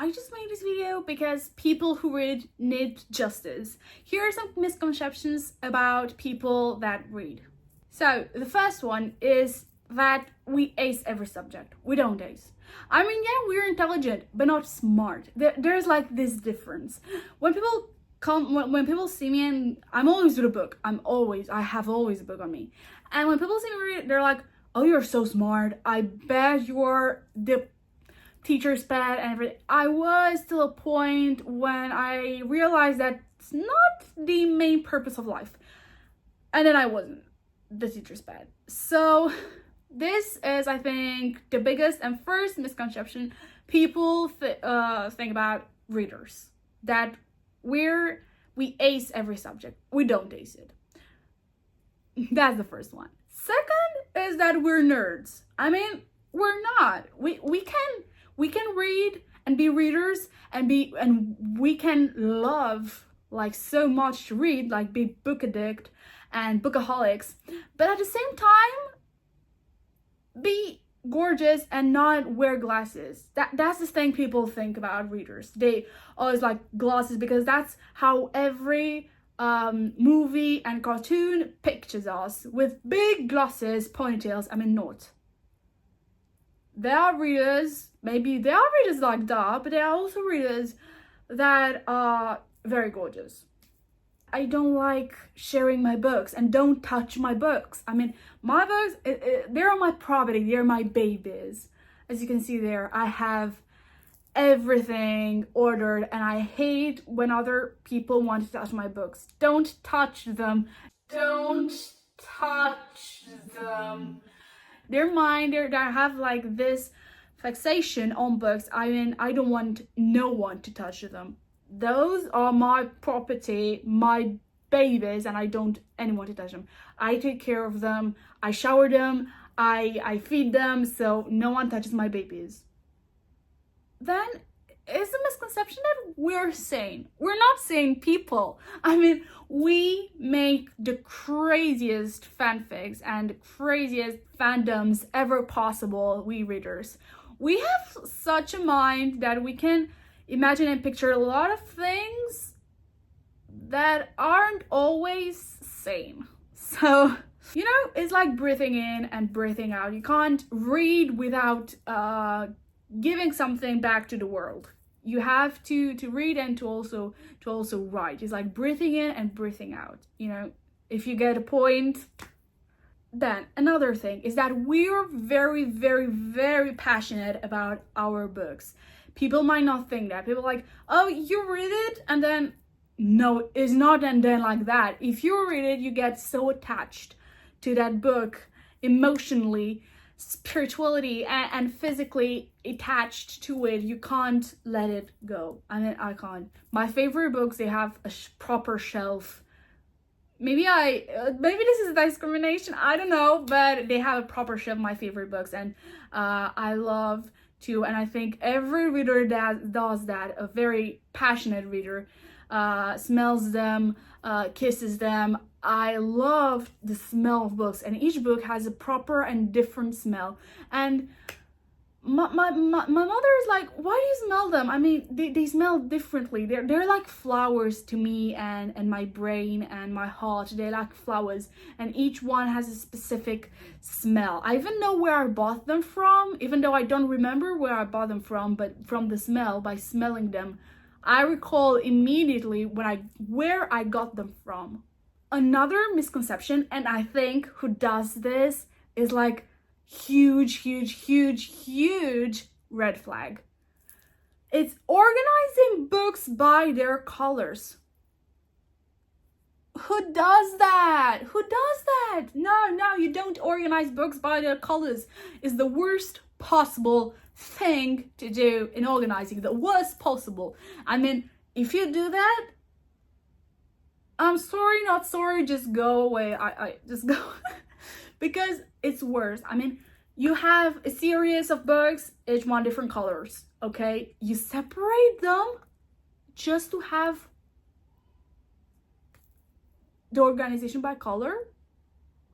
I just made this video because people who read need justice. Here are some misconceptions about people that read. So the first one is that we ace every subject. We don't ace. I mean, yeah, we're intelligent, but not smart. There's like this difference. When people see me, and I'm always with a book. I have always a book on me. And when people see me read, they're like, "Oh, you're so smart. I bet you're the teacher's pet and everything." I was till a point when I realized that's not the main purpose of life. And then I wasn't the teacher's pet. So this is, I think, the biggest and first misconception people think about readers. That we ace every subject. We don't ace it. That's the first one. Second is that we're nerds. I mean, we're not. We can read and be readers and we can love like so much to read, like be book addict and bookaholics, but at the same time be gorgeous and not wear glasses. That's the thing people think about readers. They always like glasses because that's how every movie and cartoon pictures us, with big glasses, ponytails. I mean, not. There are readers, maybe there are readers like that, but there are also readers that are very gorgeous. I don't like sharing my books, and don't touch my books. I mean, my books, they're my property, they're my babies. As you can see there, I have everything ordered, and I hate when other people want to touch my books. Don't touch them. Don't touch them. They're mine. They have like this fixation on books. I mean, I don't want no one to touch them. Those are my property, my babies, and I don't anyone to touch them. I take care of them. I shower them. I feed them, so no one touches my babies. Then is the misconception that we're sane. We're not sane people. I mean, we make the craziest fanfics and craziest fandoms ever possible, we readers. We have such a mind that we can imagine and picture a lot of things that aren't always sane. So, you know, it's like breathing in and breathing out. You can't read without giving something back to the world. You have to read and to also write. It's like breathing in and breathing out, you know, if you get a point. Then another thing is that we're very, very, very passionate about our books. People might not think that. People are like, "Oh, you read it?" And then, no, it's not and then like that. If you read it, you get so attached to that book emotionally, spirituality, and physically attached to it. You can't let it go. I mean, I can't. My favorite books, they have a proper shelf. Maybe this is discrimination, I don't know, but they have a proper shelf of my favorite books, and I love to, and I think every reader that does that, a very passionate reader, smells them, kisses them. I love the smell of books, and each book has a proper and different smell. And my mother is like, "Why do you smell them?" I mean, they smell differently. They're like flowers to me and my brain and my heart. They're like flowers, and each one has a specific smell. I even know where I bought them from, even though I don't remember where I bought them from, but from the smell, by smelling them, I recall immediately where I got them from. Another misconception, and I think who does this is like huge red flag. It's organizing books by their colors. Who does that? Who does that? No, you don't organize books by their colors. It's the worst possible thing to do in organizing, the worst possible. I mean, if you do that, I'm sorry, not sorry, just go away. I just go because it's worse. I mean, you have a series of books, each one different colors, okay? You separate them just to have the organization by color.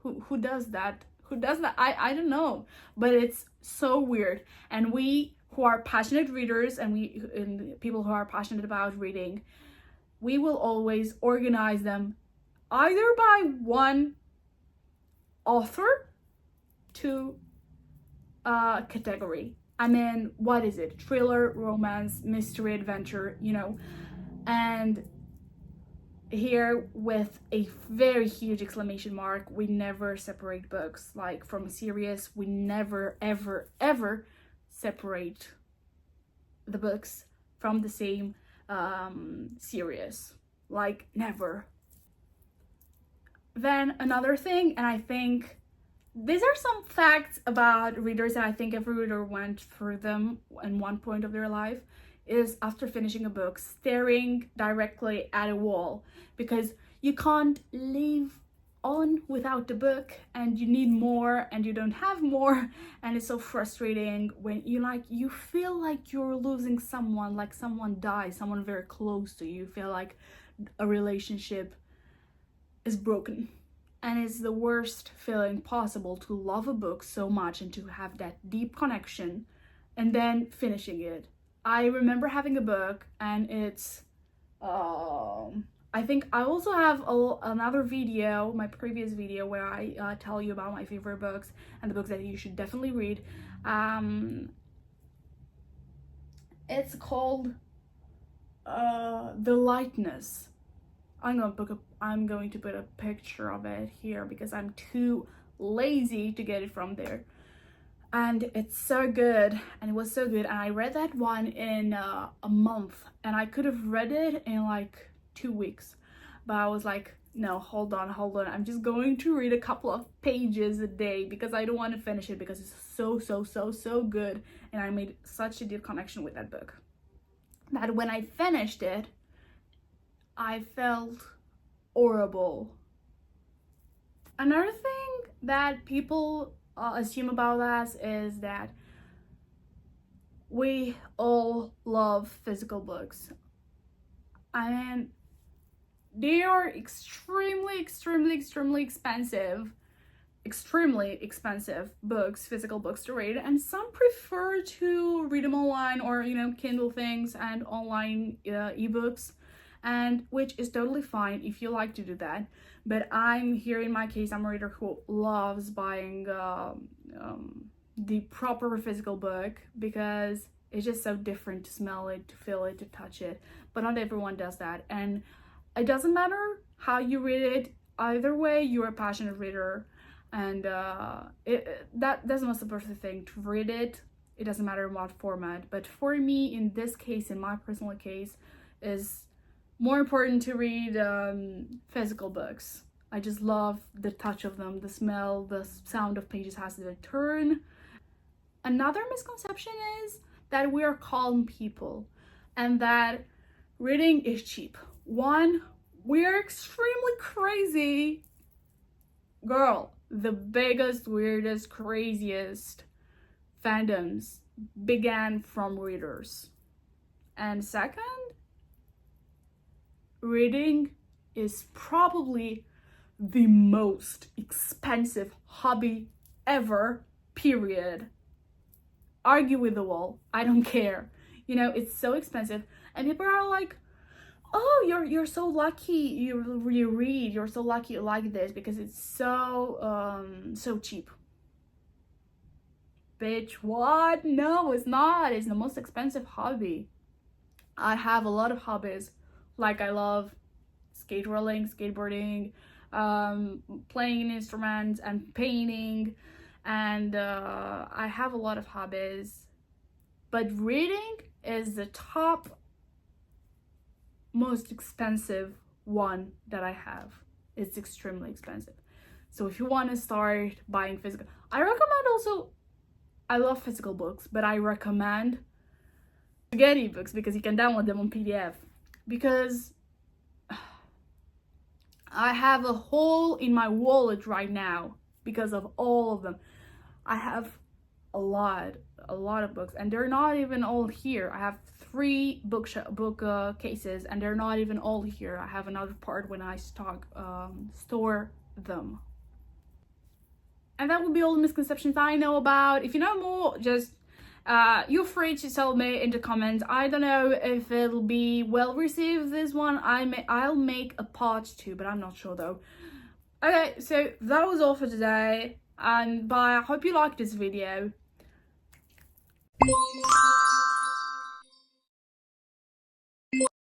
Who does that? Who does that? I don't know, but it's so weird. And we who are passionate readers and people who are passionate about reading, we will always organize them either by one author to a category. I mean, what is it? Thriller, romance, mystery, adventure, you know. And here with a very huge exclamation mark, we never separate books. Like from a series, we never ever ever separate the books from the same series. Like never. Then another thing, and I think these are some facts about readers, and I think every reader went through them in one point of their life, is after finishing a book, staring directly at a wall, because you can't live on without the book, and you need more and you don't have more, and it's so frustrating when you feel like you're losing someone, like someone dies, someone very close to you. You feel like a relationship is broken, and it's the worst feeling possible to love a book so much and to have that deep connection and then finishing it. I remember having a book, and it's I think I also have another video, my previous video, where I tell you about my favorite books and the books that you should definitely read. It's called The Lightness. I'm going to put a picture of it here because I'm too lazy to get it from there. And it's so good, and it was so good, and I read that one in a month, and I could have read it in like 2 weeks, but I was like, no, hold on, I'm just going to read a couple of pages a day because I don't want to finish it because it's so good, and I made such a deep connection with that book that when I finished it, I felt horrible. Another thing that people assume about us is that we all love physical books. I mean, they are extremely expensive books, physical books to read, and some prefer to read them online, or Kindle things and online ebooks, and which is totally fine if you like to do that. But I'm here, in my case, I'm a reader who loves buying the proper physical book because it's just so different to smell it, to feel it, to touch it. But not everyone does that, and it doesn't matter how you read it. Either way, you're a passionate reader, and that's the most important thing, to read it. It doesn't matter in what format. But for me, in this case, in my personal case, is more important to read physical books. I just love the touch of them, the smell, the sound of pages has to turn. Another misconception is that we are calm people and that reading is cheap. One, we are extremely crazy. Girl, the biggest, weirdest, craziest fandoms began from readers. And second, reading is probably the most expensive hobby ever, period. Argue with the wall, I don't care. It's so expensive, and people are like, oh, you're so lucky you read, you're so lucky you like this because it's so cheap. Bitch, what? No, it's not. It's the most expensive hobby. I have a lot of hobbies. Like, I love skate rolling, skateboarding, playing instruments and painting, and I have a lot of hobbies, but reading is the top most expensive one that I have. It's extremely expensive. So if you want to start buying physical, I recommend also, I love physical books, but I recommend to get ebooks because you can download them on PDF. Because I have a hole in my wallet right now because of all of them. I have a lot of books, and they're not even all here. I have 3 book cases, and they're not even all here. I have another part when I store them. And that would be all the misconceptions I know about. If you know more, just You're free to tell me in the comments. I don't know if it'll be well received, this one. I'll make a part 2, but I'm not sure though. Okay, so that was all for today, and bye. I hope you liked this video.